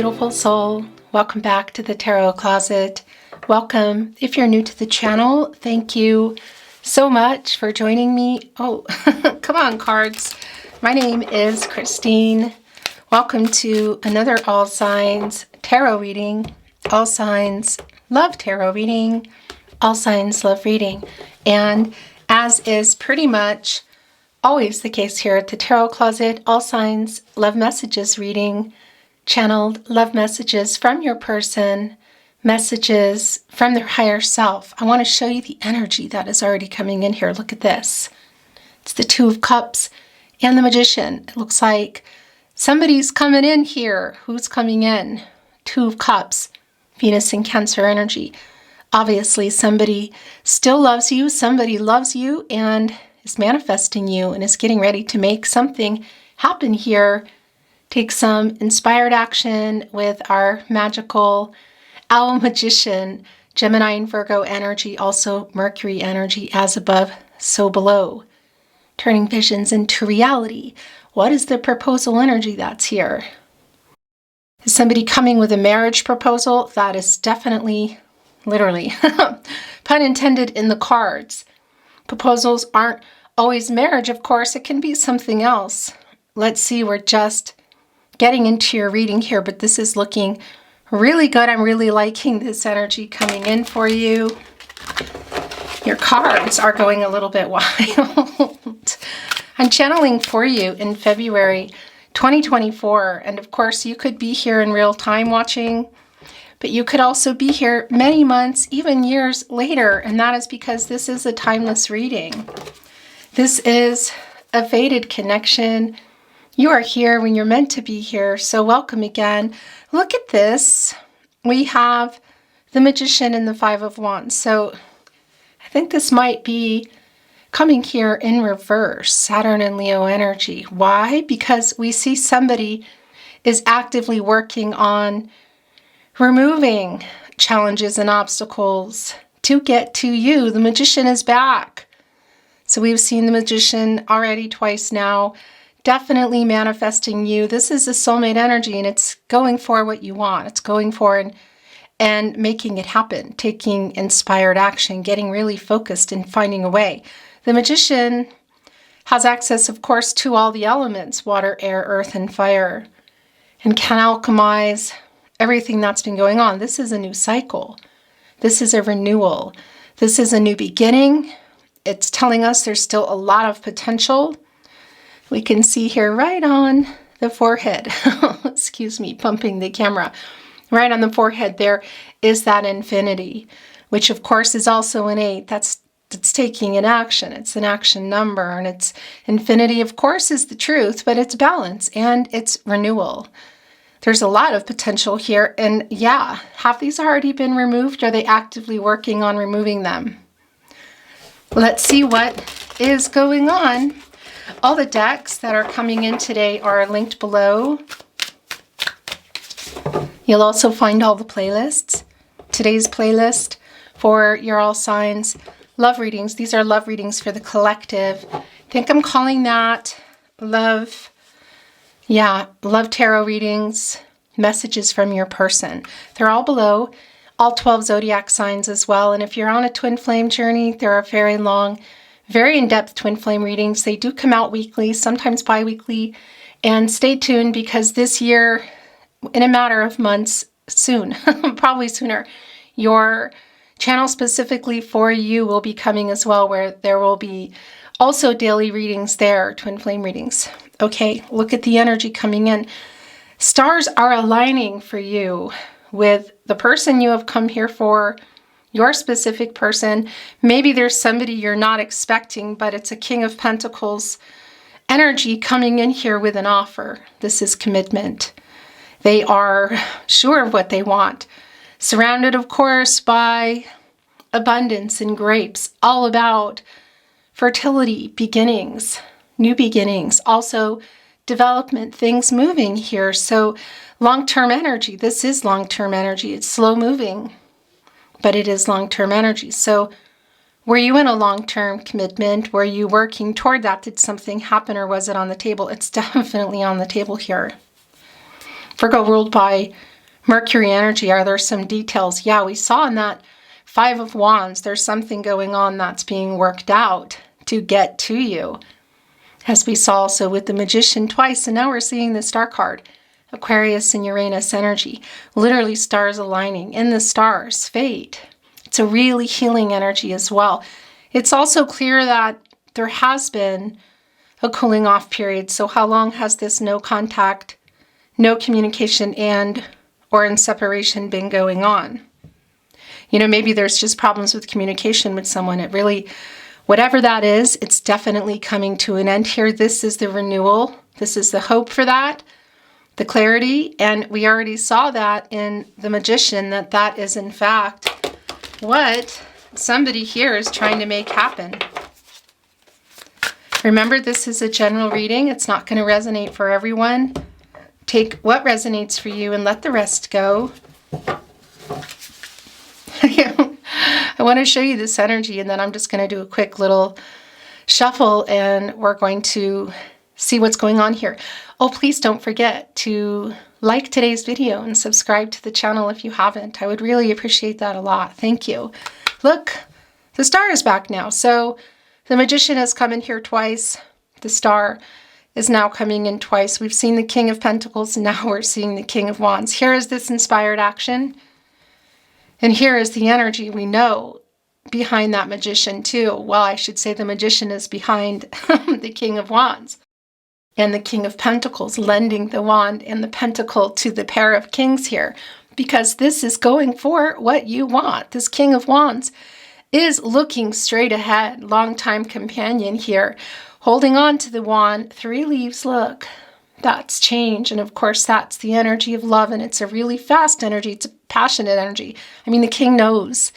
beautiful soul. Welcome back to the Tarot Closet. Welcome. If you're new to the channel, thank you so much for joining me. Oh, come on, cards. My name is Christine. Welcome to another All Signs Tarot reading. All Signs Love Tarot reading. All Signs Love reading. And as is pretty much always the case here at the Tarot Closet, All Signs Love Messages reading. Channeled love messages from your person, messages from their higher self. I want to show you the energy that is already coming in here. Look at this. It's the Two of Cups and the Magician. It looks like somebody's coming in here. Who's coming in? Two of Cups, Venus and Cancer energy. Obviously, somebody still loves you. Somebody loves you and is manifesting you and is getting ready to make something happen here. Take some inspired action with our magical owl magician, Gemini and Virgo energy, also Mercury energy, as above, so below. Turning visions into reality. What is the proposal energy that's here? Is somebody coming with a marriage proposal? That is definitely, literally, pun intended in the cards. Proposals aren't always marriage, of course. It can be something else. Let's see, we're just getting into your reading here, but this is looking really good. I'm really liking this energy coming in for you. Your cards are going a little bit wild. I'm channeling for you in February 2024, and of course you could be here in real time watching, but you could also be here many months, even years later, and that is because this is a timeless reading. This is a fated connection. You are here when you're meant to be here, so welcome again. Look at this. We have the Magician and the Five of Wands. So I think this might be coming here in reverse, Saturn and Leo energy. Why? Because we see somebody is actively working on removing challenges and obstacles to get to you. The Magician is back. So we've seen the Magician already twice now. Definitely manifesting you. This is a soulmate energy and it's going for what you want. It's going for and making it happen, taking inspired action, getting really focused and finding a way. The Magician has access, of course, to all the elements, water, air, earth, and fire, and can alchemize everything that's been going on. This is a new cycle. This is a renewal. This is a new beginning. It's telling us there's still a lot of potential. We can see here right on the forehead, excuse me, pumping the camera, right on the forehead there is that infinity, which of course is also an 8. That's taking an action. It's an action number, and it's infinity, of course, is the truth, but it's balance and it's renewal. There's a lot of potential here, and yeah, have these already been removed? Are they actively working on removing them? Let's see what is going on. All the decks that are coming in today are linked below. You'll also find all the playlists. Today's playlist for your All Signs love readings. These are love readings for the collective. I think I'm calling that love tarot readings, messages from your person. They're all below, all 12 zodiac signs as well. And if you're on a twin flame journey, there are very long, very in-depth twin flame readings. They do come out weekly, sometimes bi-weekly, and stay tuned because this year, in a matter of months, soon, probably sooner, your channel specifically for you will be coming as well, where there will be also daily readings there, twin flame readings. Okay, look at the energy coming in. Stars are aligning for you with the person you have come here for, your specific person. Maybe there's somebody you're not expecting, but it's a King of Pentacles energy coming in here with an offer. This is commitment. They are sure of what they want. Surrounded, of course, by abundance and grapes, all about fertility, beginnings, new beginnings, also development, things moving here. So long-term energy, this is long-term energy. It's slow moving, but it is long-term energy. So were you in a long-term commitment? Were you working toward that? Did something happen or was it on the table? It's definitely on the table here. Virgo ruled by Mercury energy, are there some details? Yeah, we saw in that Five of Wands, there's something going on that's being worked out to get to you. As we saw also with the Magician twice, and now we're seeing the Star card. Aquarius and Uranus energy. Literally stars aligning. In the stars, fate. It's a really healing energy as well. It's also clear that there has been a cooling off period. So how long has this no contact, no communication, and or in separation been going on? You know, maybe there's just problems with communication with someone. It really, whatever that is, it's definitely coming to an end here. This is the renewal. This is the hope for that, the clarity. And we already saw that in the Magician, that is in fact what somebody here is trying to make happen. Remember, this is a general reading. It's not going to resonate for everyone. Take what resonates for you and let the rest go. I want to show you this energy, and then I'm just going to do a quick little shuffle, and we're going to see what's going on here. Oh, please don't forget to like today's video and subscribe to the channel if you haven't. I would really appreciate that a lot. Thank you. Look, the Star is back now. So the Magician has come in here twice. The Star is now coming in twice. We've seen the King of Pentacles, and now we're seeing the King of Wands. Here is this inspired action. And here is the energy we know behind that Magician too. Well, I should say the Magician is behind the King of Wands and the King of Pentacles, lending the wand and the pentacle to the pair of kings here, because this is going for what you want. This King of Wands is looking straight ahead, longtime companion here, holding on to the wand. Three leaves, look. That's change. And of course, that's the energy of love. And it's a really fast energy. It's a passionate energy. I mean, the king knows.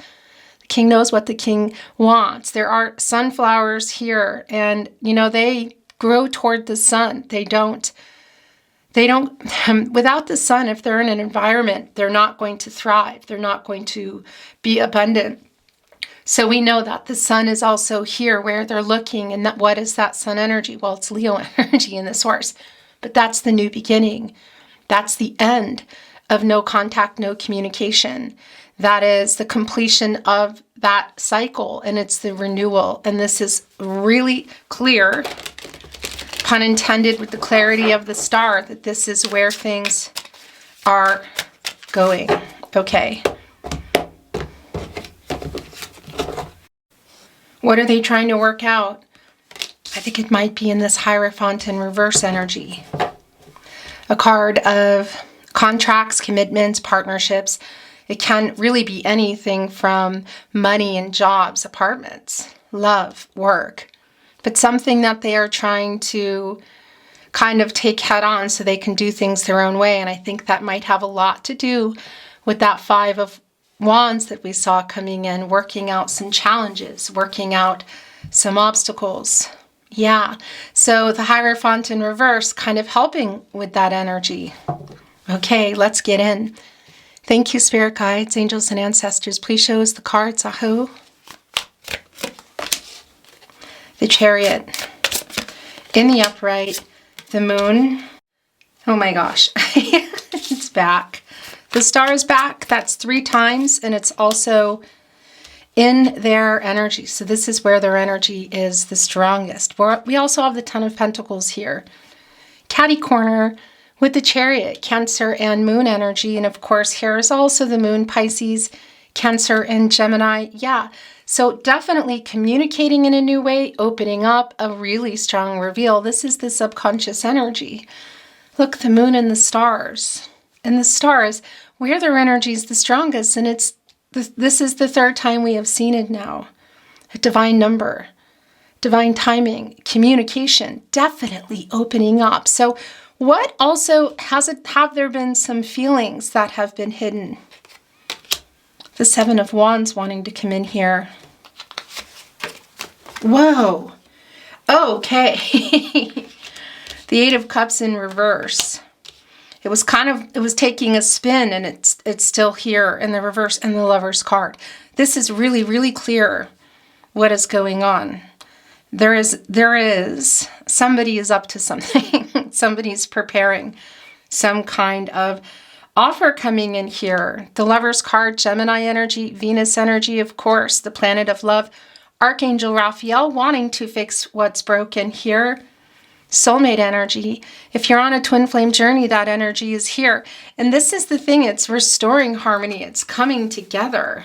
The king knows what the king wants. There are sunflowers here. And, you know, they grow toward the sun. They don't, without the sun, if they're in an environment, they're not going to thrive. They're not going to be abundant. So we know that the sun is also here where they're looking. And that, what is that sun energy? Well, it's Leo energy in the source. But that's the new beginning. That's the end of no contact, no communication. That is the completion of that cycle, and it's the renewal. And this is really clear, pun intended, with the clarity of the Star, that this is where things are going. Okay. What are they trying to work out? I think it might be in this Hierophant in reverse energy. A card of contracts, commitments, partnerships. It can really be anything from money and jobs, apartments, love, work. But something that they are trying to kind of take head on so they can do things their own way. And I think that might have a lot to do with that Five of Wands that we saw coming in, working out some challenges, working out some obstacles. Yeah, so the Hierophant in reverse kind of helping with that energy. Okay, let's get in. Thank you, Spirit Guides, Angels, and Ancestors. Please show us the cards. Ahu. The Chariot. In the upright, the Moon. Oh my gosh, it's back. The Star is back. That's 3 times, and it's also in their energy. So this is where their energy is the strongest. We also have the Ten of Pentacles here. Catty corner with the Chariot, Cancer and Moon energy. And of course, here is also the Moon, Pisces, Cancer, and Gemini. Yeah, so definitely communicating in a new way, opening up, a really strong reveal. This is the subconscious energy. Look, the Moon and the stars. And the stars, where their energy is the strongest, and this is the 3rd time we have seen it now. A divine number, divine timing, communication, definitely opening up. So what also have there been some feelings that have been hidden? The Seven of Wands wanting to come in here. Whoa. Okay. The Eight of Cups in reverse. It was taking a spin, and it's still here in the reverse, and the Lover's card. This is really, really clear what is going on. There is, somebody is up to something. Somebody's preparing some kind of offer coming in here. The Lover's card, Gemini energy, Venus energy, of course, the planet of love, Archangel Raphael wanting to fix what's broken here. Soulmate energy. If you're on a twin flame journey, that energy is here. And this is the thing, it's restoring harmony. It's coming together.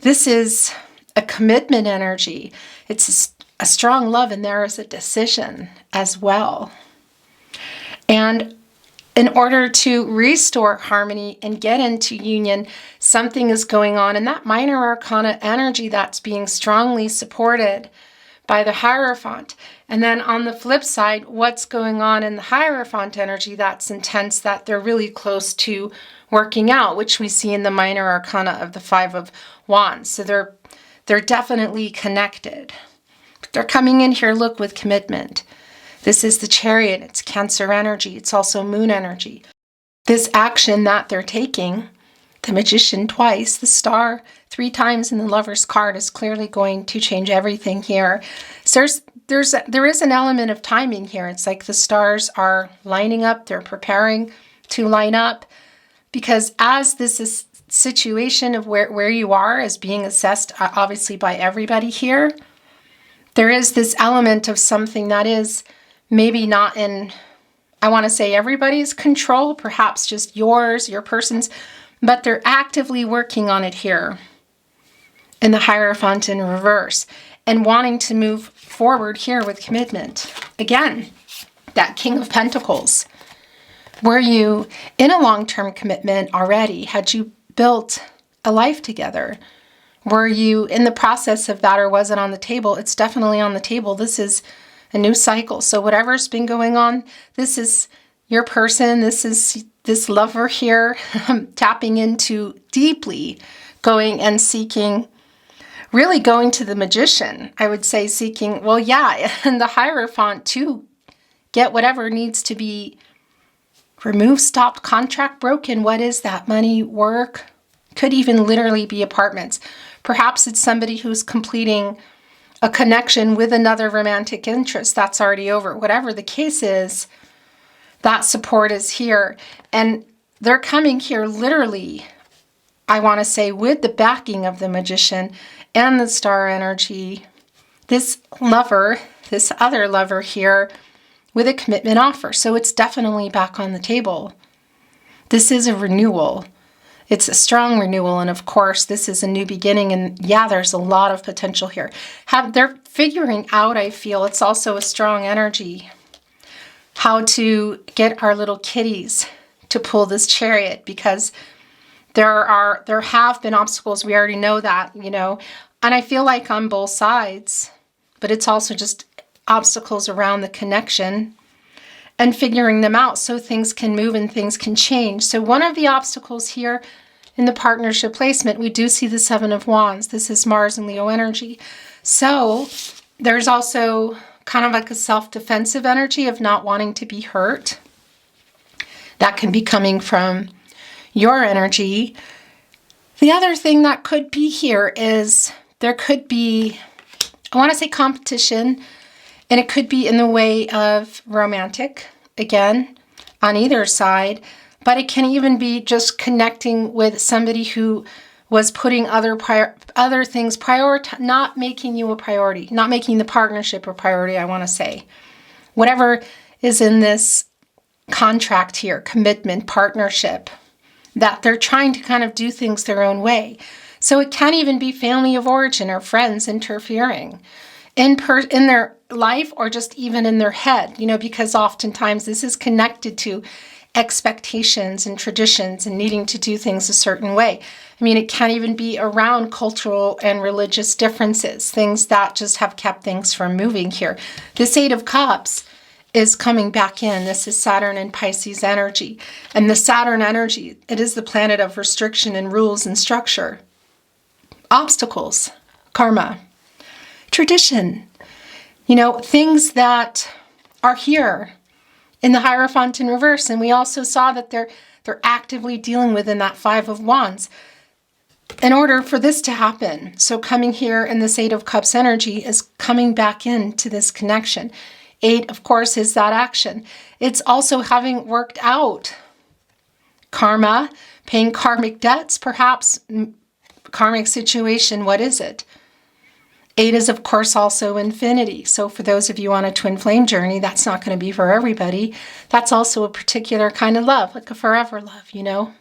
This is a commitment energy. It's a strong love, and there is a decision as well. And in order to restore harmony and get into union, something is going on in that minor arcana energy that's being strongly supported by the Hierophant. And then on the flip side, what's going on in the Hierophant energy that's intense, that they're really close to working out, which we see in the minor arcana of the Five of Wands. So they're definitely connected. But they're coming in here, look, with commitment. This is the Chariot. It's Cancer energy. It's also Moon energy. This action that they're taking, the Magician twice, the Star 3 times in the Lover's card, is clearly going to change everything here. So there is an element of timing here. It's like the stars are lining up. They're preparing to line up, because as this is situation of where you are is being assessed, obviously by everybody here, there is this element of something that is maybe not in, I want to say, everybody's control, perhaps just yours, your person's, but they're actively working on it here in the Hierophant in reverse and wanting to move forward here with commitment. Again, that King of Pentacles. Were you in a long-term commitment already? Had you built a life together? Were you in the process of that, or was it on the table? It's definitely on the table. This is a new cycle. So whatever's been going on, this is your person. This is this lover here tapping into deeply, going and seeking, really going to the Magician, I would say, seeking, well, yeah, and the Hierophant to get whatever needs to be removed, stopped, contract broken. What is that? Money, work, could even literally be apartments. Perhaps it's somebody who's completing a connection with another romantic interest that's already over. Whatever the case is, that support is here. And they're coming here literally, I want to say, with the backing of the Magician and the Star energy. This lover, this other lover here, with a commitment offer. So it's definitely back on the table. This is a renewal. It's a strong renewal. And of course, this is a new beginning. And yeah, there's a lot of potential here. They're figuring out, I feel, it's also a strong energy, how to get our little kitties to pull this Chariot, because there have been obstacles. We already know that, you know, and I feel like on both sides, but it's also just obstacles around the connection and figuring them out so things can move and things can change. So one of the obstacles here in the partnership placement, we do see the Seven of Wands. This is Mars and Leo energy. So there's also kind of like a self-defensive energy of not wanting to be hurt. That can be coming from your energy. The other thing that could be here is there could be, I want to say, competition, and it could be in the way of romantic, again, on either side, but it can even be just connecting with somebody who was putting other things, not making you a priority, not making the partnership a priority, I want to say. Whatever is in this contract here, commitment, partnership, that they're trying to kind of do things their own way. So it can even be family of origin or friends interfering in their life, or just even in their head, you know, because oftentimes this is connected to expectations and traditions and needing to do things a certain way. I mean, it can even be around cultural and religious differences, things that just have kept things from moving here. This Eight of Cups is coming back in. This is Saturn and Pisces energy. And the Saturn energy, it is the planet of restriction and rules and structure, obstacles, karma, tradition, you know, things that are here in the Hierophant in reverse. And we also saw that they're actively dealing with in that Five of Wands in order for this to happen. So coming here in this Eight of Cups energy is coming back into this connection. 8, of course, is that action. It's also having worked out Karma, paying karmic debts, perhaps. Karmic situation, what is it? 8 is, of course, also infinity. So for those of you on a twin flame journey, that's not going to be for everybody. That's also a particular kind of love, like a forever love, you know?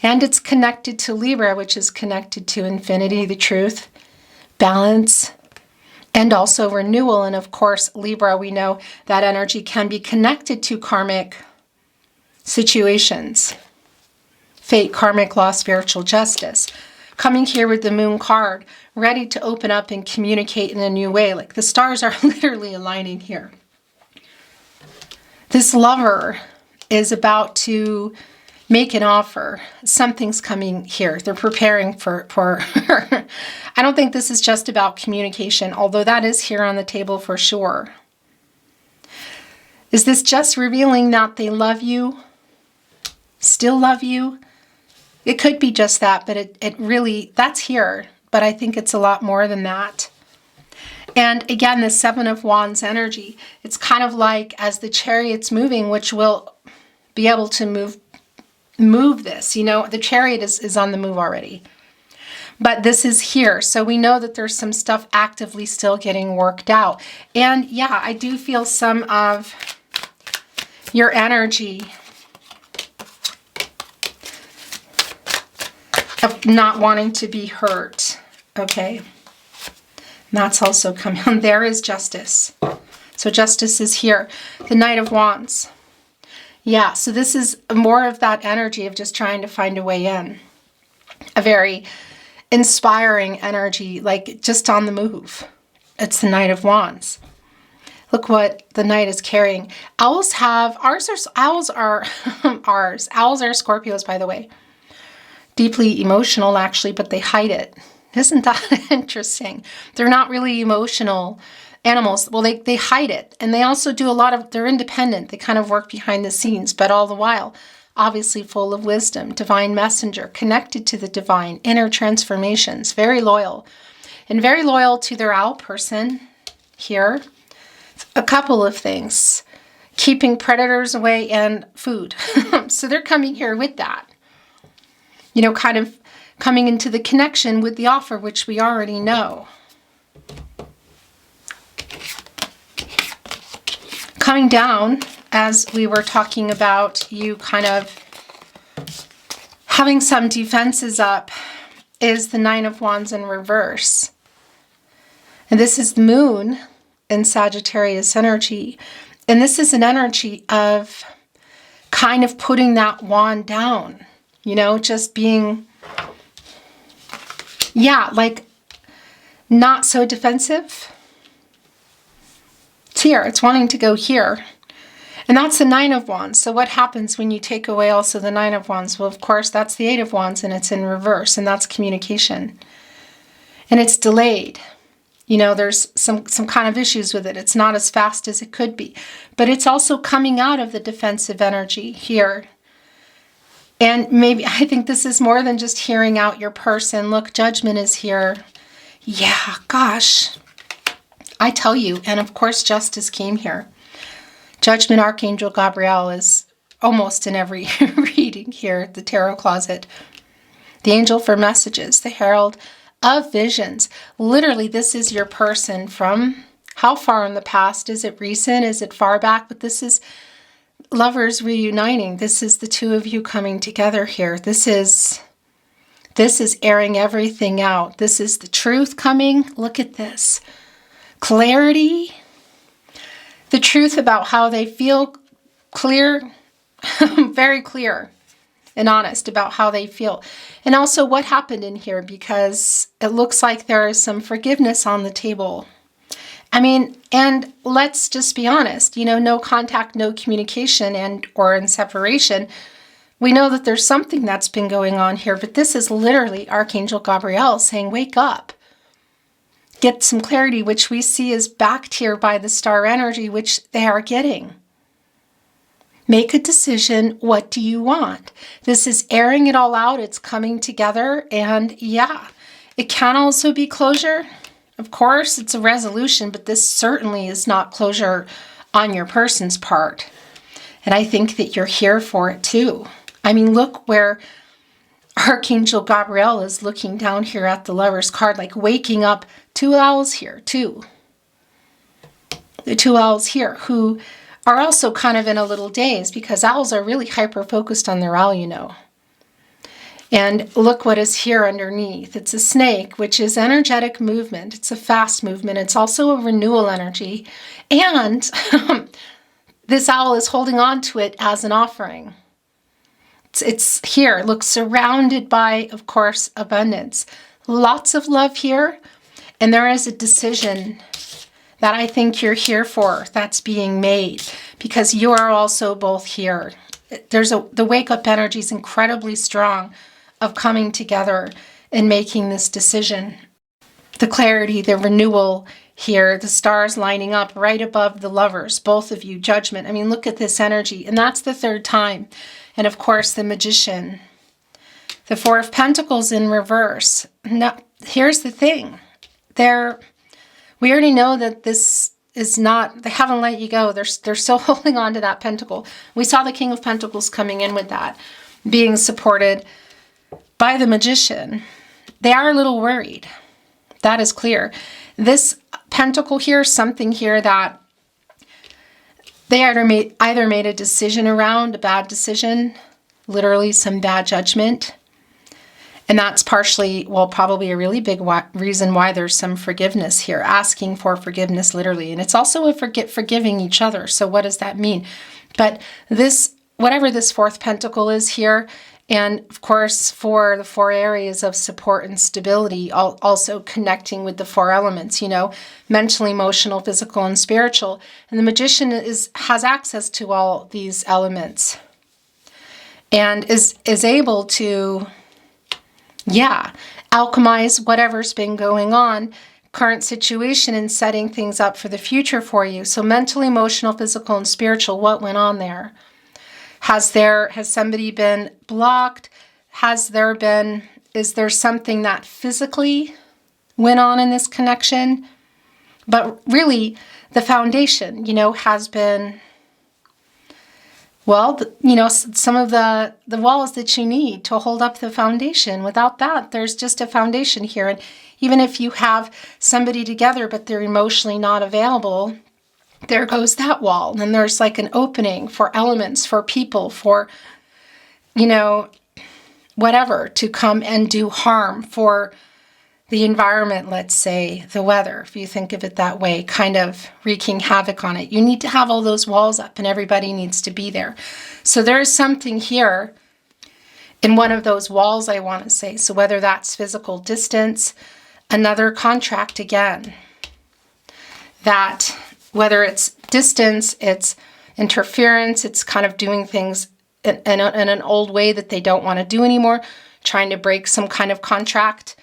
And it's connected to Libra, which is connected to infinity, the truth, balance, and also renewal. And of course, Libra, we know that energy can be connected to karmic situations. Fate, karmic law, spiritual justice. Coming here with the Moon card, ready to open up and communicate in a new way. Like the stars are literally aligning here. This lover is about to make an offer. Something's coming here. They're preparing for her. I don't think this is just about communication, although that is here on the table for sure. Is this just revealing that they love you? Still love you? It could be just that, but it really, that's here. But I think it's a lot more than that. And again, the 7 of Wands energy, it's kind of like as the Chariot's moving, which will be able to move this. You know, the Chariot is on the move already. But this is here. So we know that there's some stuff actively still getting worked out. And yeah, I do feel some of your energy of not wanting to be hurt, okay? And that's also coming on. There is justice. So justice is here. The Knight of Wands. Yeah, so this is more of that energy of just trying to find a way in. A very inspiring energy, like just on the move. It's the Knight of Wands. Look what the Knight is carrying. Owls are Scorpios, by the way. Deeply emotional, actually, but they hide it. Isn't that interesting? They're not really emotional animals. Well, they hide it. And they also do a lot of, they're independent. They kind of work behind the scenes, but all the while, obviously full of wisdom, divine messenger, connected to the divine, inner transformations, very loyal. And very loyal to their owl person here. A couple of things. Keeping predators away and food. So they're coming here with that. You know, kind of coming into the connection with the offer, which we already know. Coming down, as we were talking about, you kind of having some defenses up, is the 9 of Wands in reverse. And this is the Moon in Sagittarius energy. And this is an energy of kind of putting that wand down. You know, just being, yeah, like not so defensive. It's here. It's wanting to go here. And that's the 9 of Wands. So what happens when you take away also the 9 of Wands? Well, of course, that's the 8 of Wands and it's in reverse. And that's communication. And it's delayed. You know, there's some kind of issues with it. It's not as fast as it could be. But it's also coming out of the defensive energy here. And maybe, I think this is more than just hearing out your person. Look, judgment is here. Yeah, gosh. I tell you. And of course, justice came here. Judgment, Archangel Gabriel is almost in every reading here at the Tarot Closet. The angel for messages, the herald of visions. Literally, this is your person from how far in the past? Is it recent? Is it far back? But this is lovers reuniting. This is the two of you coming together here. This is airing everything out. This is the truth coming. Look at this. Clarity. The truth about how they feel, clear, very clear and honest about how they feel. And also what happened in here, because it looks like there is some forgiveness on the table. I mean, and let's just be honest, you know, no contact, no communication, and or in separation. We know that there's something that's been going on here, but this is literally Archangel Gabriel saying, wake up. Get some clarity, which we see is backed here by the star energy, which they are getting. Make a decision. What do you want? This is airing it all out. It's coming together. And yeah, it can also be closure. Of course, it's a resolution, but this certainly is not closure on your person's part. And I think that you're here for it too. I mean, look where Archangel Gabriel is looking down here at the Lover's card, like waking up 2 owls here, too. The 2 owls here, who are also kind of in a little daze, because owls are really hyper-focused on their owl, you know. And look what is here underneath. It's a snake, which is energetic movement. It's a fast movement. It's also a renewal energy. And this owl is holding on to it as an offering. It's here. Look, surrounded by, of course, abundance. Lots of love here. And there is a decision that I think you're here for that's being made, because you are also both here. The wake-up energy is incredibly strong of coming together and making this decision. The clarity, the renewal here, the stars lining up right above the Lovers, both of you, Judgment. I mean, look at this energy. And that's the 3rd time. And of course, the Magician. The 4 of Pentacles in reverse. Now, here's the thing. We already know that this is not, they haven't let you go. They're still holding on to that pentacle. We saw the King of Pentacles coming in with that, being supported by the Magician. They are a little worried. That is clear. This pentacle here, something here that they either made a decision around, a bad decision, literally some bad judgment. And that's partially, well, probably a really big reason why there's some forgiveness here, asking for forgiveness literally. And it's also a forgiving each other. So what does that mean? But this, whatever this 4th pentacle is here, and of course, for the 4 areas of support and stability, also connecting with the 4 elements, you know, mental, emotional, physical, and spiritual. And the Magician has access to all these elements and is able to, alchemize whatever's been going on, current situation, and setting things up for the future for you. So mental, emotional, physical, and spiritual, what went on there? Has somebody been blocked? Is there something that physically went on in this connection? But really, the foundation, you know, has been, well, some of the walls that you need to hold up the foundation. Without that, there's just a foundation here. And even if you have somebody together, but they're emotionally not available, there goes that wall. And there's like an opening for elements, for people, for, whatever, to come and do harm, for the environment, let's say, the weather, if you think of it that way, kind of wreaking havoc on it. You need to have all those walls up and everybody needs to be there. So there's something here in one of those walls, I want to say. So whether that's physical distance, another contract again, that whether it's distance, it's interference, it's kind of doing things in an old way that they don't want to do anymore, trying to break some kind of contract.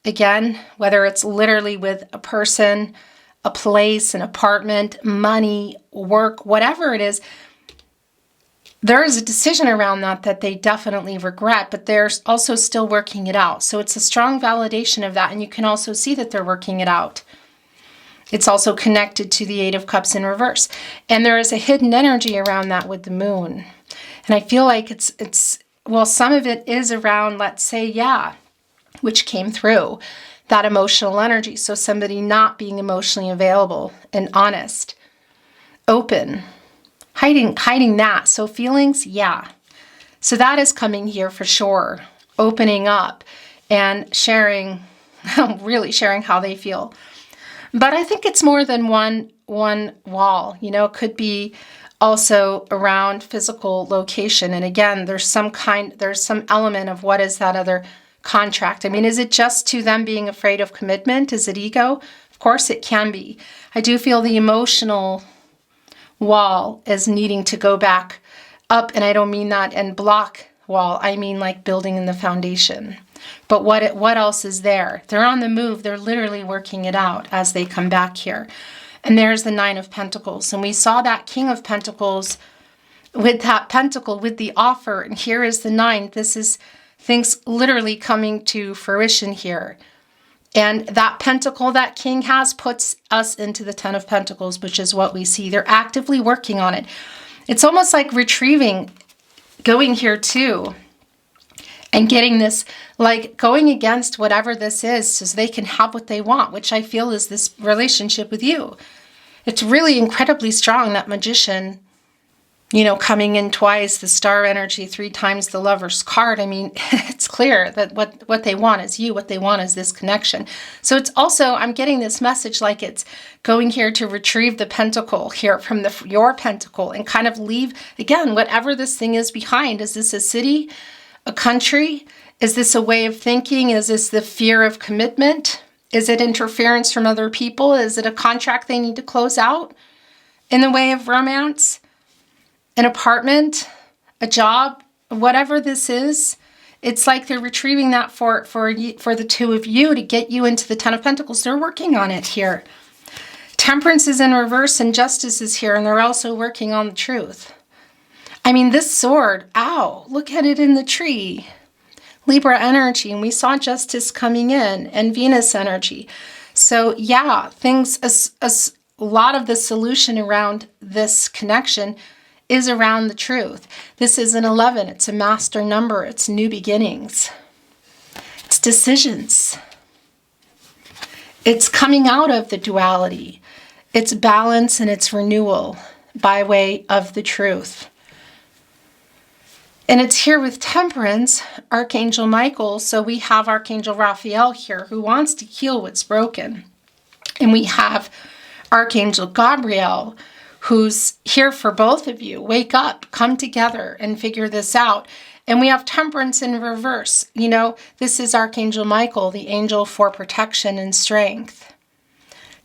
Again, whether it's literally with a person, a place, an apartment, money, work, whatever it is, there is a decision around that they definitely regret, but they're also still working it out. So it's a strong validation of that, and you can also see that they're working it out. It's also connected to the 8 of Cups in reverse. And there is a hidden energy around that with the moon. And I feel like well, some of it is around, let's say, which came through, that emotional energy. So somebody not being emotionally available and honest, open, hiding that. So feelings, So that is coming here for sure, opening up and sharing, really sharing how they feel. But I think it's more than one wall, it could be also around physical location. And again, there's some element of what is that other contract. I mean, is it just to them being afraid of commitment? Is it ego? Of course it can be. I do feel the emotional wall is needing to go back up, and I don't mean that and block wall. I mean like building in the foundation. But what else is there? They're on the move. They're literally working it out as they come back here. And there's the 9 of Pentacles. And we saw that King of Pentacles with that pentacle, with the offer. And here is the 9. This is things literally coming to fruition here. And that pentacle that King has puts us into the 10 of Pentacles, which is what we see. They're actively working on it. It's almost like retrieving going here too and getting this, like going against whatever this is so they can have what they want, which I feel is this relationship with you. It's really incredibly strong, that Magician, you know, coming in twice, the Star energy, 3 times the Lover's card. I mean, it's clear that what they want is you, what they want is this connection. So it's also, I'm getting this message like it's going here to retrieve the pentacle here from your pentacle and kind of leave, again, whatever this thing is behind. Is this a city, a country? Is this a way of thinking? Is this the fear of commitment? Is it interference from other people? Is it a contract they need to close out in the way of romance? An apartment, a job, whatever this is, it's like they're retrieving that for the two of you to get you into the Ten of Pentacles. They're working on it here. Temperance is in reverse and Justice is here, and they're also working on the truth. I mean, this sword, ow, look at it in the tree. Libra energy, and we saw Justice coming in, and Venus energy. So yeah, a lot of the solution around this connection is around the truth. This is an 11. It's a master number. It's new beginnings. It's decisions. It's coming out of the duality. It's balance and it's renewal by way of the truth. And it's here with Temperance, Archangel Michael. So we have Archangel Raphael here who wants to heal what's broken. And we have Archangel Gabriel, who's here for both of you. Wake up, come together and figure this out. And we have Temperance in reverse. You know, this is Archangel Michael, the angel for protection and strength.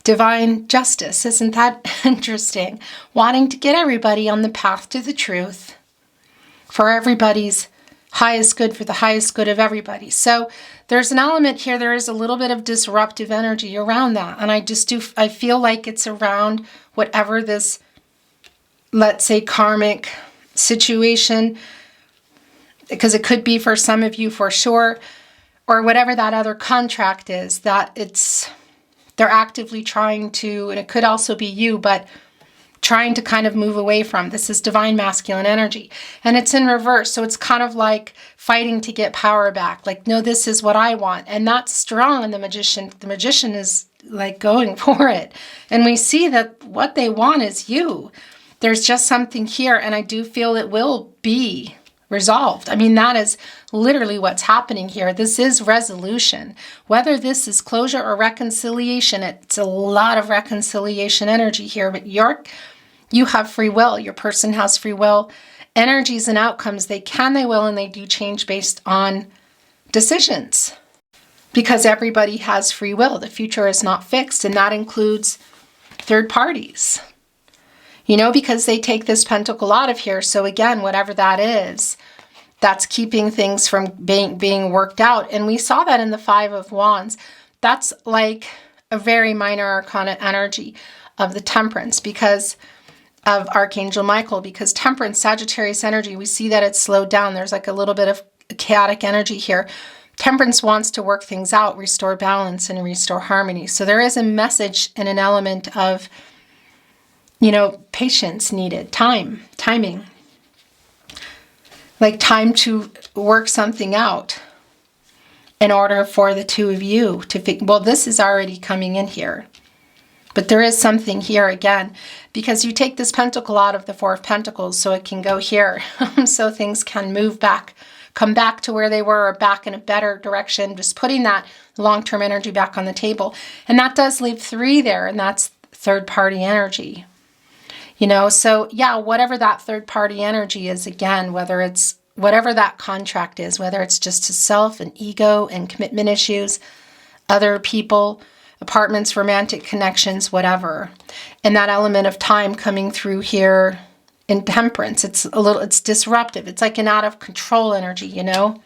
Divine justice, isn't that interesting? Wanting to get everybody on the path to the truth for everybody's highest good, for the highest good of everybody. So there's an element here, there is a little bit of disruptive energy around that. And I feel like it's around whatever this, let's say, karmic situation, because it could be for some of you for sure, or whatever that other contract is, that they're actively trying to, and it could also be you, but trying to kind of move away from. This is divine masculine energy, and it's in reverse. So it's kind of like fighting to get power back. Like, no, this is what I want. And that's strong in the Magician. The Magician is like going for it. And we see that what they want is you. There's just something here, and I do feel it will be resolved. I mean, that is literally what's happening here. This is resolution. Whether this is closure or reconciliation, it's a lot of reconciliation energy here, but you have free will. Your person has free will. Energies and outcomes, they can, they will, and they do change based on decisions, because everybody has free will. The future is not fixed, and that includes third parties. You know, because they take this pentacle out of here. So again, whatever that is, that's keeping things from being worked out. And we saw that in the Five of Wands. That's like a very minor arcana energy of the Temperance, because of Archangel Michael, because Temperance, Sagittarius energy, we see that it's slowed down. There's like a little bit of chaotic energy here. Temperance wants to work things out, restore balance, and restore harmony. So there is a message and an element of, you know, patience needed, timing. Like time to work something out in order for the two of you to well, this is already coming in here. But there is something here again, because you take this pentacle out of the Four of Pentacles so it can go here. So things can move back, come back to where they were, or back in a better direction, just putting that long-term energy back on the table. And that does leave 3 there, and that's third-party energy. You know, so yeah, whatever that third-party energy is, again, whether it's whatever that contract is, whether it's just to self and ego and commitment issues, other people, apartments, romantic connections, whatever. And that element of time coming through here in Temperance, it's disruptive. It's like an out of control energy, you know?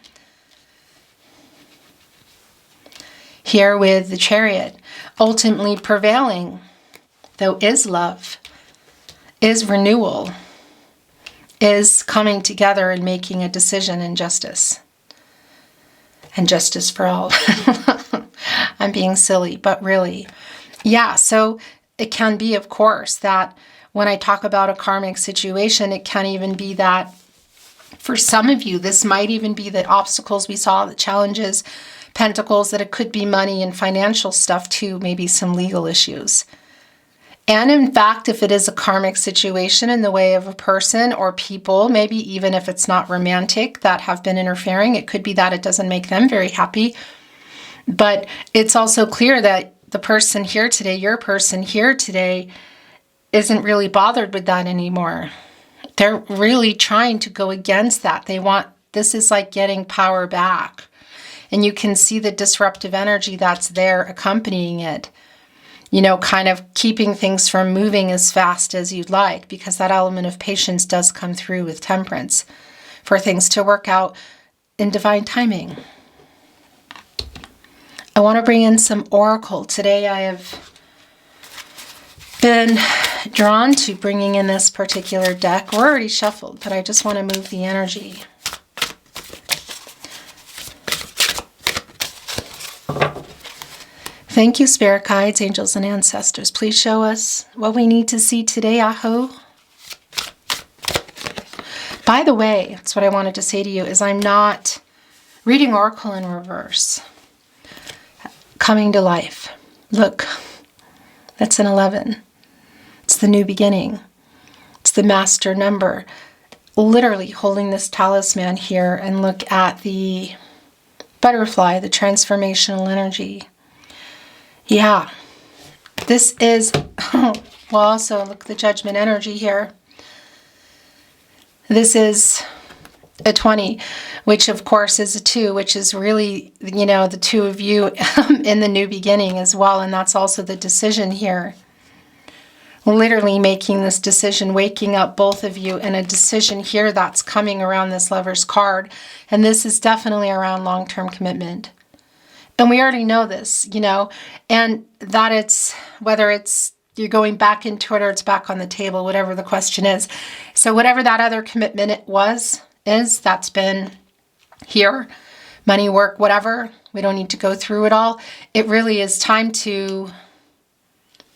Here with the Chariot, ultimately prevailing, though, is love, is renewal, is coming together and making a decision in justice. And justice for all. I'm being silly, but really. Yeah, so it can be, of course, that when I talk about a karmic situation, it can even be that For some of you, this might even be the obstacles we saw, the challenges, pentacles, that it could be money and financial stuff too, maybe some legal issues. And in fact, if it is a karmic situation in the way of a person or people, maybe even if it's not romantic, that have been interfering, it could be that it doesn't make them very happy. But it's also clear that the person here today, your person here today, isn't really bothered with that anymore. They're really trying to go against that. This is like getting power back. And you can see the disruptive energy that's there accompanying it. You know, kind of keeping things from moving as fast as you'd like, because that element of patience does come through with Temperance for things to work out in divine timing. I want to bring in some oracle. Today I have been drawn to bringing in this particular deck. We're already shuffled, but I just want to move the energy. Thank you, spirit guides, angels, and ancestors. Please show us what we need to see today, Aho. By the way, that's what I wanted to say to you, is I'm not reading oracle in reverse. Coming to life. Look, that's an 11. It's the new beginning. It's the master number. Literally holding this talisman here, and look at the butterfly, the transformational energy. Yeah, this is, well, also look at the judgment energy here. This is a 20, which of course is a 2, which is really, you know, the two of you in the new beginning as well. And that's also the decision here. Literally making this decision, waking up both of you, and a decision here that's coming around this Lover's card. And this is definitely around long-term commitment. And we already know this, you know, and that it's, whether it's you're going back into it or it's back on the table, whatever the question is. So whatever that other commitment is, that's been here, money, work, whatever. We don't need to go through it all. It really is time to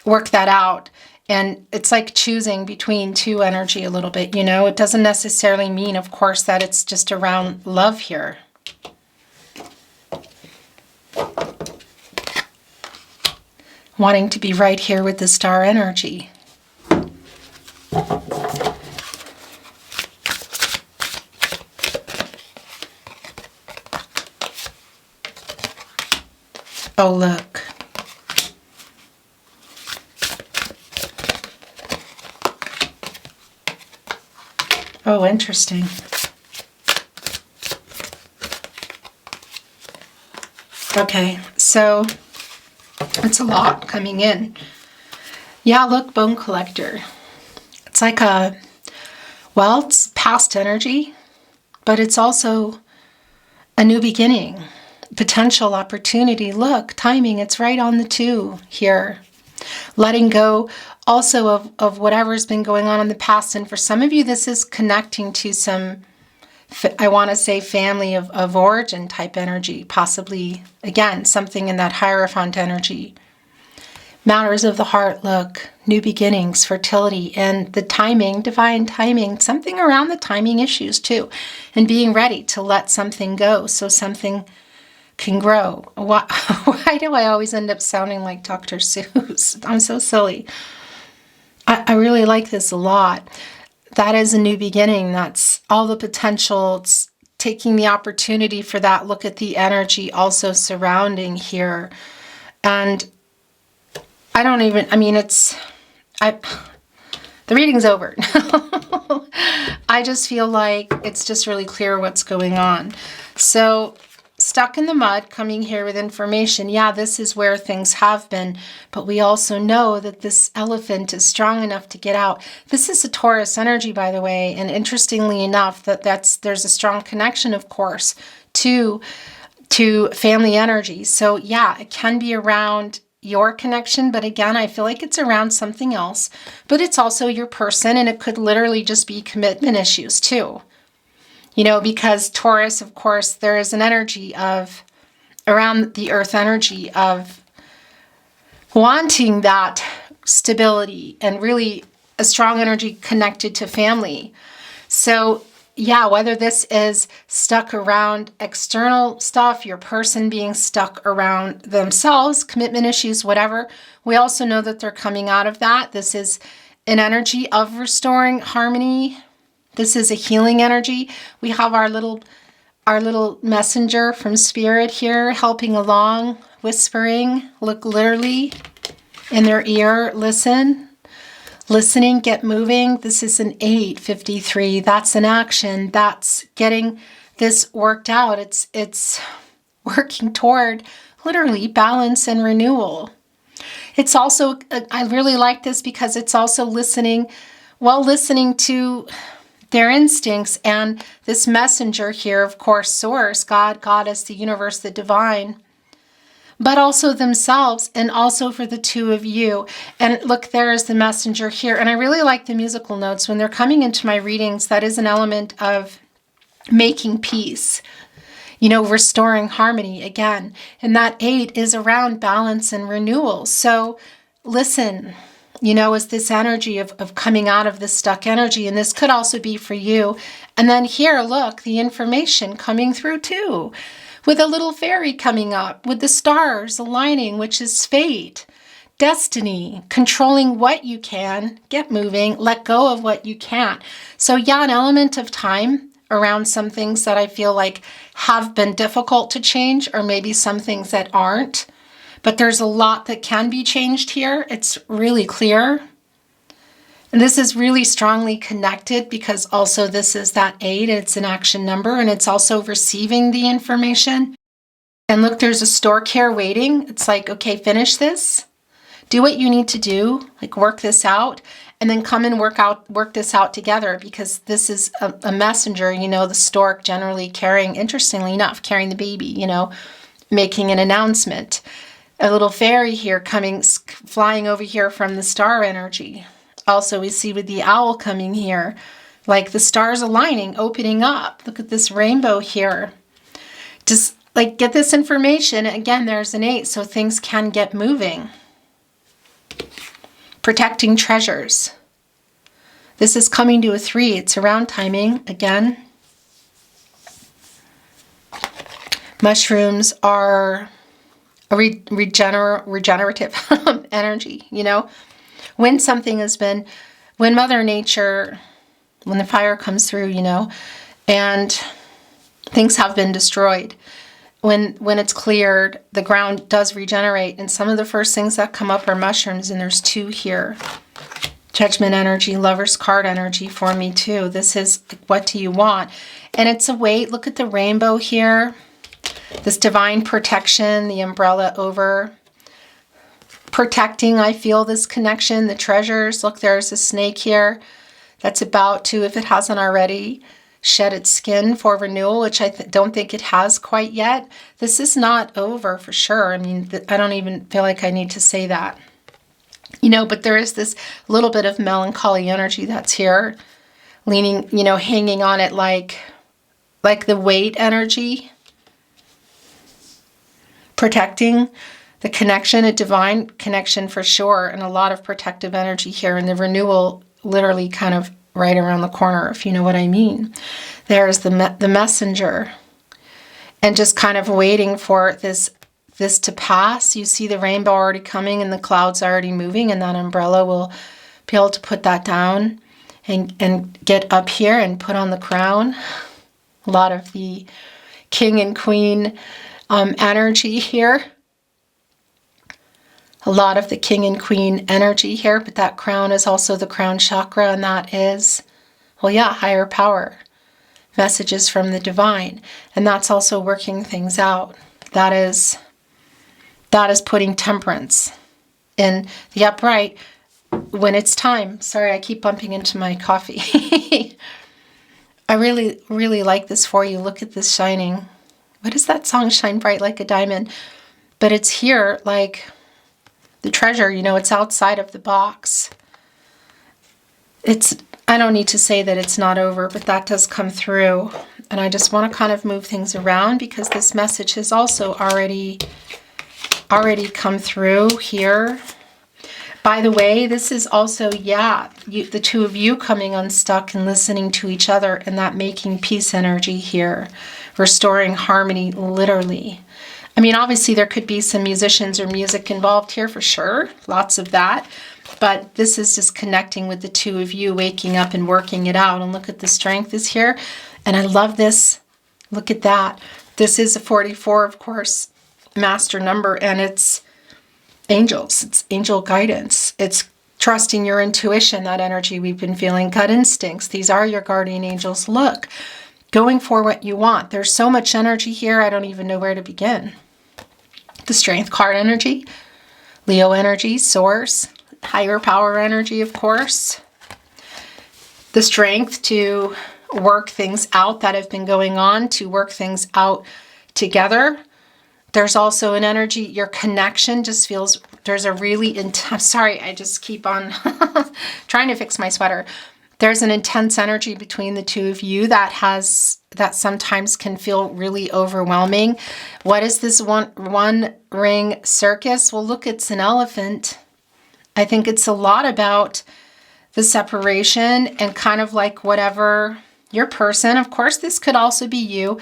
work that out. And it's like choosing between two energy a little bit, you know. It doesn't necessarily mean, of course, that it's just around love here. Wanting to be right here with the star energy. Oh, look. Oh, interesting. Okay, so it's a lot coming in. Yeah, look, bone collector. It's like well, it's past energy, but it's also a new beginning, potential opportunity. Look, timing, it's right on the 2 here. Letting go also of whatever's been going on in the past. And for some of you, this is connecting to some, I want to say, family of origin type energy, possibly, again, something in that Hierophant energy. Matters of the heart, look, new beginnings, fertility, and the timing, divine timing, something around the timing issues too, and being ready to let something go so something can grow. Why do I always end up sounding like Dr. Seuss? I'm so silly. I really like this a lot. That is a new beginning. That's all the potential. It's taking the opportunity for that. Look at the energy also surrounding here. And I don't even, I mean, the reading's over. I just feel like it's just really clear what's going on. So stuck in the mud, coming here with information. Yeah, this is where things have been, but we also know that this elephant is strong enough to get out. This is a Taurus energy, by the way, and interestingly enough, there's a strong connection, of course, to family energy. So yeah, it can be around your connection, but again, I feel like it's around something else, but it's also your person, and it could literally just be commitment issues too. You know, because Taurus, of course, there is an energy of, around the earth energy of wanting that stability and really a strong energy connected to family. So yeah, whether this is stuck around external stuff, your person being stuck around themselves, commitment issues, whatever, we also know that they're coming out of that. This is an energy of restoring harmony. This is a healing energy. We have our little messenger from spirit here helping along, whispering, look literally in their ear, listening, get moving. This is an 853. That's an action. That's getting this worked out. It's working toward literally balance and renewal. It's also, I really like this because it's also listening to their instincts, and this messenger here, of course, source, God, Goddess, the universe, the divine, but also themselves, and also for the two of you. And look, there is the messenger here. And I really like the musical notes. When they're coming into my readings, that is an element of making peace, restoring harmony again. And that 8 is around balance and renewal. So listen, is this energy of coming out of this stuck energy. And this could also be for you. And then here, look, the information coming through too, with a little fairy coming up, with the stars aligning, which is fate, destiny, controlling what you can, get moving, let go of what you can't. So yeah, an element of time around some things that I feel like have been difficult to change, or maybe some things that aren't. But there's a lot that can be changed here. It's really clear. And this is really strongly connected because also this is that 8. It's an action number, and it's also receiving the information. And look, there's a stork here waiting. It's like, okay, finish this. Do what you need to do, like work this out, and then come and work this out together, because this is a messenger, the stork generally interestingly enough, carrying the baby, making an announcement. A little fairy here flying over here from the star energy. Also, we see with the owl coming here, like the stars aligning, opening up. Look at this rainbow here. Just like get this information. Again, there's an 8, so things can get moving. Protecting treasures. This is coming to a 3. It's around timing again. Mushrooms are a regenerative energy, when something has been, when Mother Nature, when the fire comes through, and things have been destroyed, when it's cleared, the ground does regenerate. And some of the first things that come up are mushrooms, and there's 2 here. Judgment energy, Lover's card energy for me too. This is what do you want? And it's a weight. Look at the rainbow here. This divine protection, the umbrella over. Protecting, I feel this connection, the treasures. Look, there's a snake here that's about to, if it hasn't already, shed its skin for renewal, which I don't think it has quite yet. This is not over for sure. I mean, I don't even feel like I need to say that. But there is this little bit of melancholy energy that's here, leaning, hanging on it like the weight energy. Protecting the connection, a divine connection for sure, and a lot of protective energy here, and the renewal literally kind of right around the corner, if you know what I mean. There's the messenger, and just kind of waiting for this to pass. You see the rainbow already coming, and the clouds already moving, and that umbrella will be able to put that down and get up here and put on the crown. A lot of the king and queen energy here. A lot of the king and queen energy here, but that crown is also the crown chakra, and that is, higher power. Messages from the divine. And that's also working things out. That is putting temperance in the upright when it's time. Sorry, I keep bumping into my coffee. I really, really like this for you. Look at this shining. What is that song? Shine bright like a diamond. But it's here like the treasure, it's outside of the box. I don't need to say that it's not over, but that does come through. And I just want to kind of move things around because this message has also already come through here. By the way, this is also, yeah, the two of you coming unstuck and listening to each other, and that making peace energy here, restoring harmony, literally. I mean, obviously there could be some musicians or music involved here for sure, lots of that, but this is just connecting with the two of you, waking up and working it out. And look at the strength is here, and I love this. Look at that. This is a 44, of course, master number, and it's angels. It's angel guidance. It's trusting your intuition, that energy we've been feeling, gut instincts. These are your guardian angels. Look, going for what you want. There's so much energy here, I don't even know where to begin. The strength card energy, Leo energy, source, higher power energy, of course. The strength to work things out that have been going on, to work things out together. There's also an energy, your connection just feels, there's a really intense, sorry, I just keep on trying to fix my sweater. There's an intense energy between the two of you that sometimes can feel really overwhelming. What is this one ring circus? Well, look, it's an elephant. I think it's a lot about the separation and kind of like whatever your person, of course, this could also be you,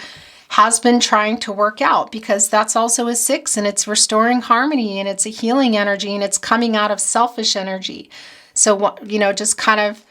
has been trying to work out, because that's also a 6 and it's restoring harmony and it's a healing energy and it's coming out of selfish energy. So, you know, just kind of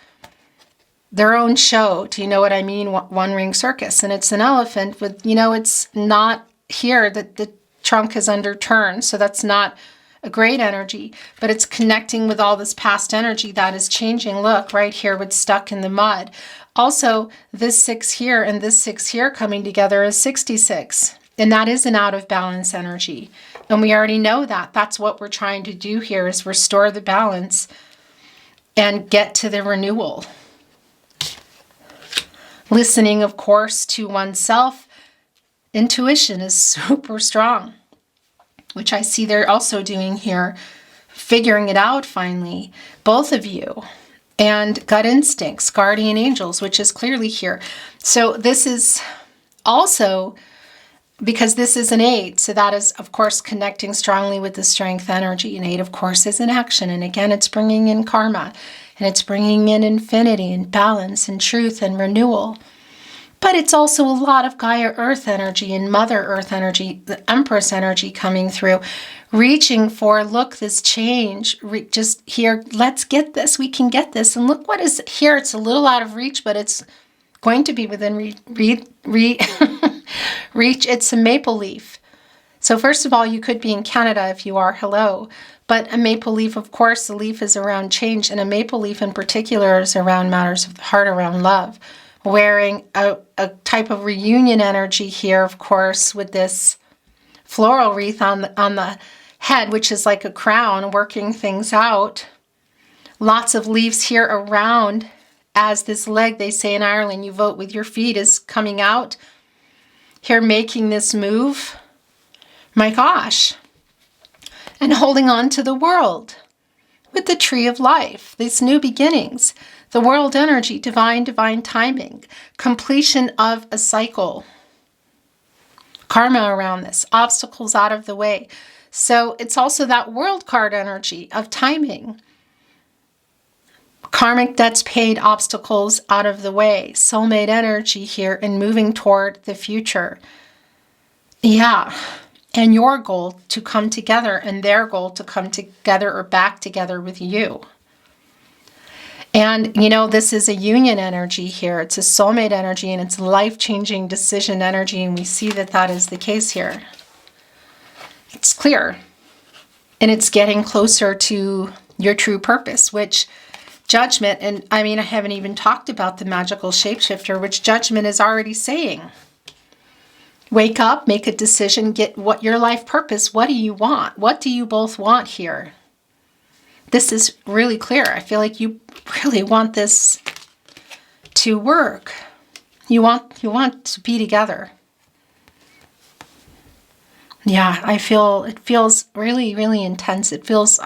their own show. Do you know what I mean? One ring circus, and it's an elephant with, you know, it's not here that the trunk is underturned. So that's not a great energy, but it's connecting with all this past energy that is changing. Look right here with stuck in the mud. Also, this 6 here and this 6 here coming together is 66. And that is an out of balance energy. And we already know that. That's what we're trying to do here, is restore the balance and get to the renewal. Listening, of course, to oneself. Intuition is super strong, which I see they're also doing here. Figuring it out finally, both of you. And gut instincts, guardian angels, which is clearly here. So this is also, because this is an 8, so that is, of course, connecting strongly with the strength energy. An 8, of course, is in action. And again, it's bringing in karma. And it's bringing in infinity and balance and truth and renewal. But it's also a lot of Gaia Earth energy and Mother Earth energy, the Empress energy coming through, reaching for, look, this change, just here, let's get this, we can get this. And look what is here. It's a little out of reach, but it's going to be within reach. It's a maple leaf. So first of all, you could be in Canada if you are, hello. But a maple leaf, of course, the leaf is around change, and a maple leaf in particular is around matters of the heart, around love. Wearing a type of reunion energy here, of course, with this floral wreath on the head, which is like a crown, working things out. Lots of leaves here around as this leg, they say in Ireland, you vote with your feet, is coming out. Here making this move. My gosh. And holding on to the world with the tree of life, these new beginnings, the world energy, divine timing, completion of a cycle, karma around this, obstacles out of the way. So it's also that world card energy of timing, karmic debts paid, obstacles out of the way, soulmate energy here and moving toward the future. Yeah. And your goal to come together and their goal to come together or back together with you. And, you know, this is a union energy here. It's a soulmate energy and it's life-changing decision energy. And we see that that is the case here. It's clear. And it's getting closer to your true purpose, which judgment, and I mean, I haven't even talked about the magical shapeshifter, which judgment is already saying. Wake up, make a decision, get what your life purpose, what do you want? What do you both want here? This is really clear. I feel like you really want this to work. You want to be together. Yeah, I feel it feels really, really intense. It feels,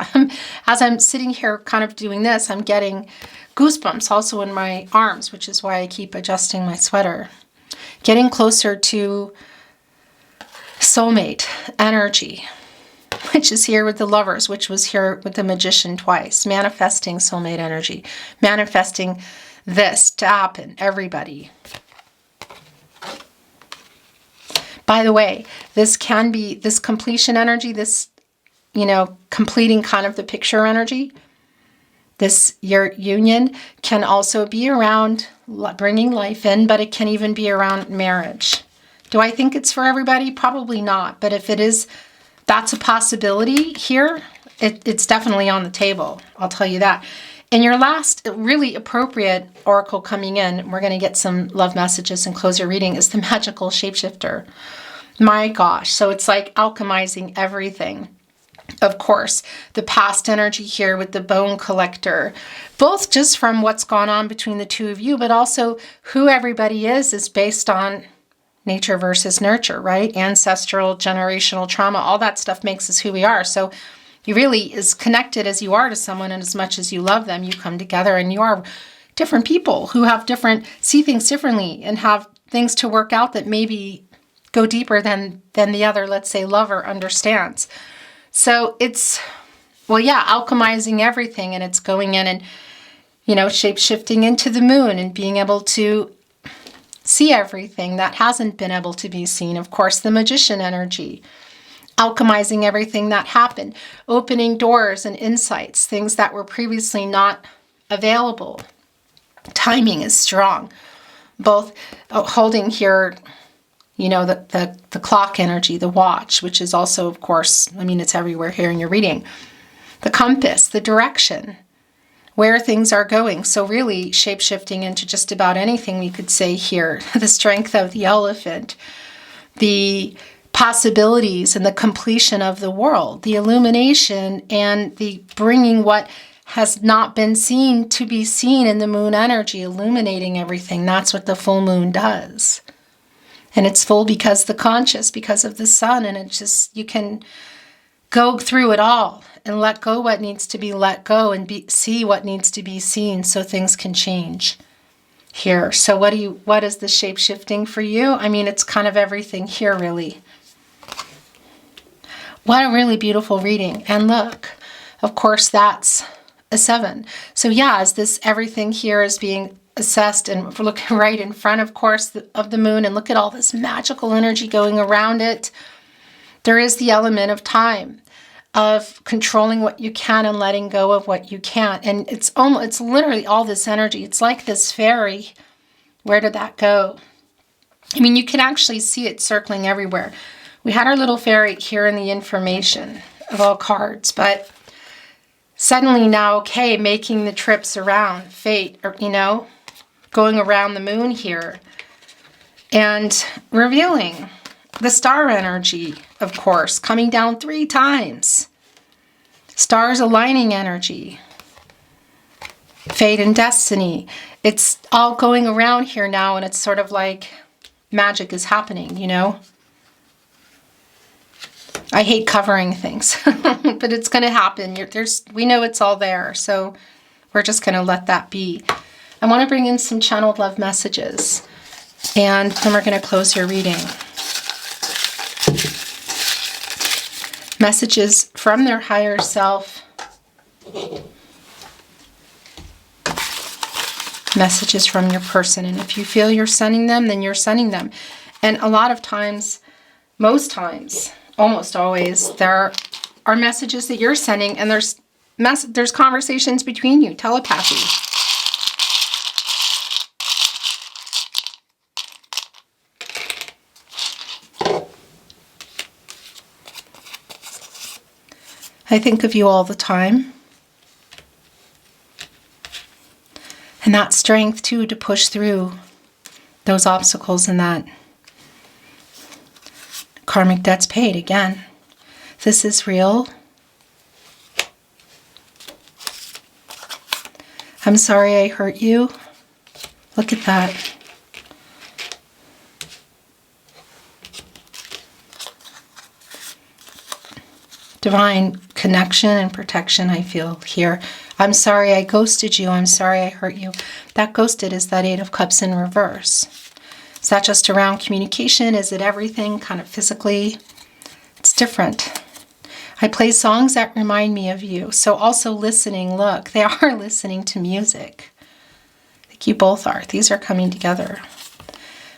as I'm sitting here kind of doing this, I'm getting goosebumps also in my arms, which is why I keep adjusting my sweater. Getting closer to soulmate energy, which is here with the Lovers, which was here with the Magician twice. Manifesting soulmate energy. Manifesting this to happen, everybody. By the way, this can be, this completion energy, this, you know, completing kind of the picture energy, this, your union can also be around bringing life in, but it can even be around marriage. Do I think it's for everybody? Probably not. But if it is, that's a possibility here. It's definitely on the table. I'll tell you that. And your last really appropriate oracle coming in, we're going to get some love messages and close your reading, is the magical shapeshifter. My gosh. So it's like alchemizing everything. Of course, the past energy here with the bone collector, both just from what's gone on between the two of you, but also who everybody is based on nature versus nurture, right? Ancestral, generational trauma, all that stuff makes us who we are. So you really, as connected as you are to someone and as much as you love them, you come together and you are different people who have different, see things differently and have things to work out that maybe go deeper than the other, let's say, lover understands. So it's, well, yeah, alchemizing everything, and it's going in and, you know, shape-shifting into the moon and being able to see everything that hasn't been able to be seen. Of course, the Magician energy, alchemizing everything that happened, opening doors and insights, things that were previously not available. Timing is strong. Both holding here, you know, the clock energy, the watch, which is also, of course, I mean, it's everywhere here in your reading. The compass, the direction, where things are going. So really shape-shifting into just about anything we could say here. The strength of the elephant, the possibilities and the completion of the world, the illumination and the bringing what has not been seen to be seen in the moon energy, illuminating everything. That's what the full moon does. And it's full because the conscious, because of the sun, and it just, you can go through it all and let go what needs to be let go and see what needs to be seen so things can change here. So what is the shape shifting for you? I mean, it's kind of everything here, really. What a really beautiful reading. And look, of course, that's a 7. So yeah, as this everything here is being assessed, and if we're looking right in front, of course, of the moon, and look at all this magical energy going around it, there is the element of time, of controlling what you can and letting go of what you can't. And it's literally all this energy. It's like this fairy. Where did that go? I mean, you can actually see it circling everywhere. We had our little fairy here in the information of all cards, but suddenly now, okay, making the trips around fate, or, you know, going around the moon here and revealing the star energy, of course, coming down 3 times. Stars aligning energy. Fate and destiny. It's all going around here now, and it's sort of like magic is happening, you know? I hate covering things, but it's going to happen. We know it's all there, so we're just going to let that be. I want to bring in some channeled love messages, and then we're going to close your reading. Messages from their higher self. Messages from your person. And if you feel you're sending them, then you're sending them. And a lot of times, most times, almost always, there are messages that you're sending, and there's conversations between you, telepathy. I think of you all the time. And that strength, too, to push through those obstacles and that karmic debts paid again. This is real. I'm sorry I hurt you. Look at that. Divine connection and protection I feel here. I'm sorry I ghosted you. I'm sorry I hurt you. That ghosted is that 8 of Cups in reverse. Is that just around communication? Is it everything kind of physically? It's different. I play songs that remind me of you. So also listening, look, they are listening to music. I think you both are. These are coming together.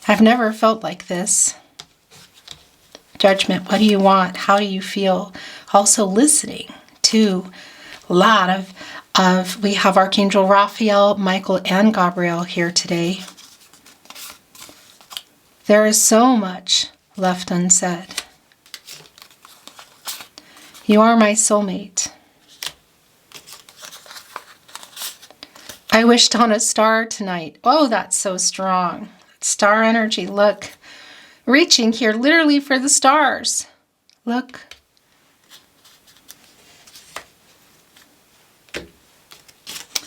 I've never felt like this. Judgment, what do you want? How do you feel? Also listening to a lot of we have Archangel Raphael, Michael, and Gabriel here today. There is so much left unsaid. You are my soulmate. I wished on a star tonight. Oh, that's so strong. Star energy, look. Reaching here literally for the stars. Look.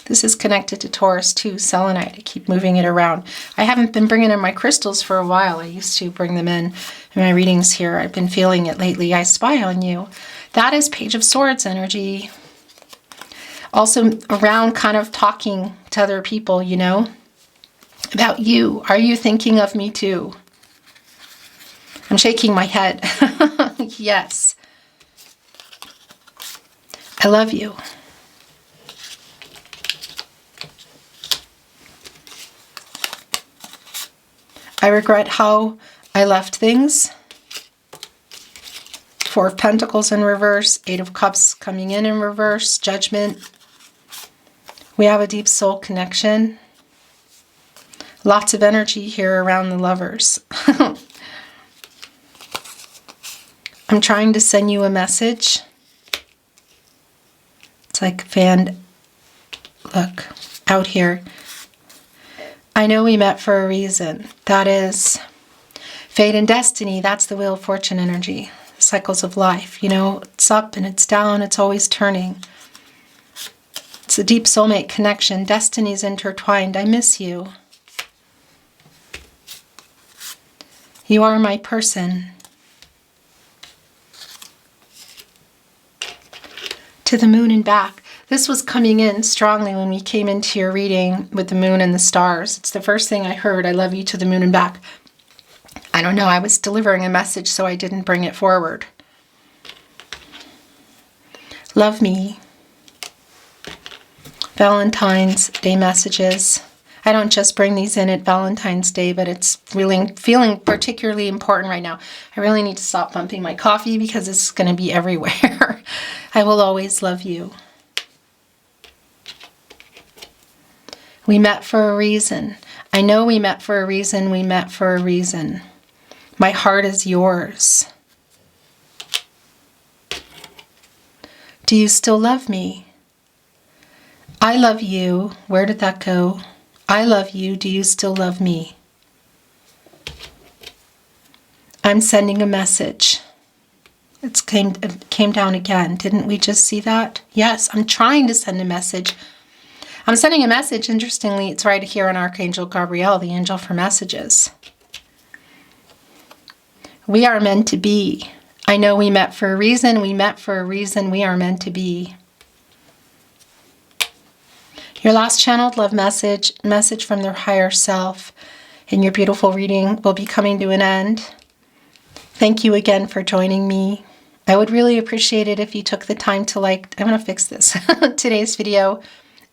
This is connected to Taurus too, selenite. I keep moving it around. I haven't been bringing in my crystals for a while. I used to bring them in my readings here. I've been feeling it lately. I spy on you. That is Page of Swords energy. Also around kind of talking to other people, you know, about you. Are you thinking of me too? I'm shaking my head. Yes. I love you. I regret how I left things. Four of Pentacles in reverse, Eight of Cups coming in reverse, Judgment. We have a deep soul connection. Lots of energy here around the lovers. I'm trying to send you a message. It's like fan, look, out here. I know we met for a reason. That is fate and destiny. That's the Wheel of Fortune energy. Cycles of life. You know, it's up and it's down. It's always turning. It's a deep soulmate connection. Destiny's intertwined. I miss you. You are my person. To the moon and back. This was coming in strongly when we came into your reading with the moon and the stars. It's the first thing I heard. I love you to the moon and back. I don't know. I was delivering a message, so I didn't bring it forward. Love me. Valentine's Day messages. I don't just bring these in at Valentine's Day, but it's really feeling particularly important right now. I really need to stop bumping my coffee because it's going to be everywhere. I will always love you. We met for a reason. I know we met for a reason. We met for a reason. My heart is yours. Do you still love me? I love you. Where did that go? I love you. Do you still love me? I'm sending a message. It came down again. Didn't we just see that? Yes, I'm trying to send a message. I'm sending a message. Interestingly, it's right here on Archangel Gabriel, the angel for messages. We are meant to be. I know we met for a reason. We met for a reason. We are meant to be. Your last channeled love message from their higher self in your beautiful reading will be coming to an end. Thank you again for joining me. I would really appreciate it if you took the time to I'm going to fix this, today's video,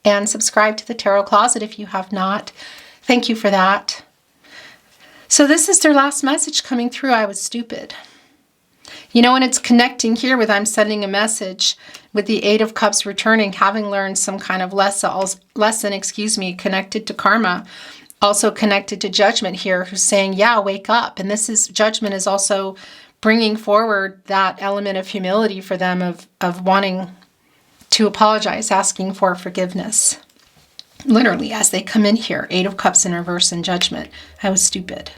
and subscribe to the Tarot Closet if you have not. Thank you for that. So this is their last message coming through. I was stupid. You know, when it's connecting here with I'm sending a message with the Eight of Cups returning, having learned some kind of lesson, connected to karma, also connected to Judgment here, who's saying, yeah, wake up. And this is, Judgment is also bringing forward that element of humility for them of wanting to apologize, asking for forgiveness. Literally, as they come in here, Eight of Cups in reverse and Judgment. I was stupid.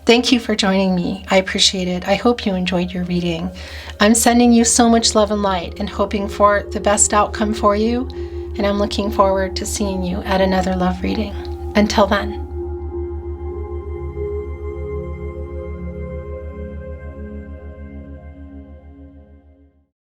Thank you for joining me. I appreciate it. I hope you enjoyed your reading. I'm sending you so much love and light and hoping for the best outcome for you. And I'm looking forward to seeing you at another love reading. Until then.